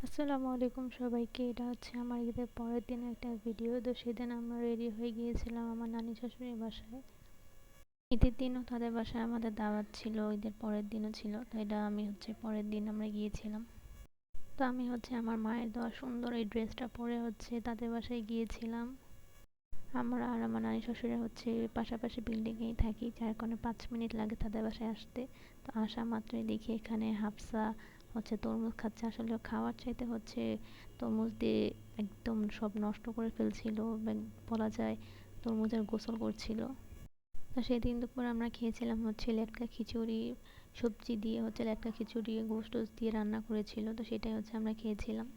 আসসালামু আলাইকুম সবাইকে। এটা হচ্ছে আমার ঈদের পরের দিন একটা ভিডিও। তো সেদিন আমরা রেডি হয়ে গিয়েছিলাম আমার নানি শাশুড়ির বাসায়। ঈদের দিনও তাদের বাসায় আমাদের দাওয়াত ছিল, ঈদের পরের দিনও ছিল। তো এটা আমি হচ্ছে পরের দিন আমরা গিয়েছিলাম। তো আমি হচ্ছে আমার মায়ের দেওয়া সুন্দর এই ড্রেসটা পরে হচ্ছে তাদের বাসায় গিয়েছিলাম। আমরা আর আমার নানি শ্বশুরে হচ্ছে পাশাপাশি বিল্ডিংয়েই থাকি, যার কারণে 5 মিনিট লাগে তাদের বাসায় আসতে। তো আসা মাত্রই দেখি এখানে হাফসা হচ্ছে তরমুজ খাচ্ছে। আসলে খাওয়ার চাইতে হচ্ছে তরমুজ দিয়ে একদম সব নষ্ট করে ফেলছিল, বলা যায় তরমুজের গোসল করছিল। তো সেদিন দুপুরে আমরা খেয়েছিলাম হচ্ছে লেটকা খিচুড়ি, সবজি দিয়ে হচ্ছে লেটকা খিচুড়ি গোশত দিয়ে রান্না করেছিল। তো সেটাই হচ্ছে আমরা খেয়েছিলাম।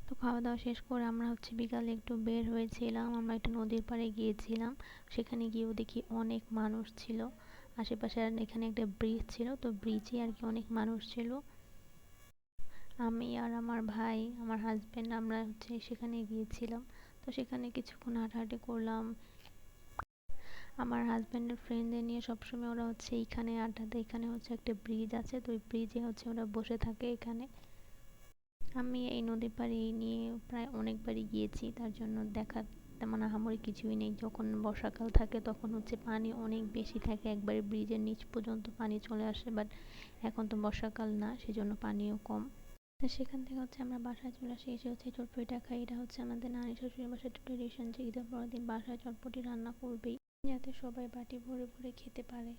তো খাওয়া দাওয়া শেষ করে আমরা হচ্ছে বিকালে একটু বের হয়েছিলাম, আমরা একটা নদীর পাড়ে গিয়েছিলাম। সেখানে গিয়েও দেখি অনেক মানুষ ছিল আশেপাশে, আর এখানে একটা ব্রিজ ছিল, তো ব্রিজে আর কি অনেক মানুষ ছিল। আমি আর আমার ভাই, আমার হাজব্যান্ড, আমরা হচ্ছে সেখানে গিয়েছিলাম। তো সেখানে কিছুক্ষণ হাঁটাহাঁটি করলাম। আমার হাজব্যান্ডের ফ্রেন্ডদের নিয়ে সবসময় ওরা হচ্ছে এইখানে আড্ডা দেয়। এখানে হচ্ছে একটা ব্রিজ আছে, তো ওই ব্রিজে হচ্ছে ওরা বসে থাকে এখানে। আমি এই নদীর পাড়ে এই নিয়ে প্রায় অনেকবারই গিয়েছি, তার জন্য দেখার তেমন আহামরি কিছুই নেই। যখন বর্ষাকাল থাকে তখন হচ্ছে পানি অনেক বেশি থাকে, একবারে ব্রিজের নিচ পর্যন্ত পানি চলে আসে। বাট এখন তো বর্ষাকাল না, সেজন্য পানিও কম। তো সেখান থেকে হচ্ছে আমরা বাসায় চলে আসি, এসে হচ্ছে চটপটিটা খাই। এটা হচ্ছে আমাদের নানি শ্বশুরের বাসার ট্রেডিশন যে ঈদের পরের দিন বাসায় চটপটি রান্না করবেই, যাতে সবাই বাটি ভরে ভরে খেতে পারে।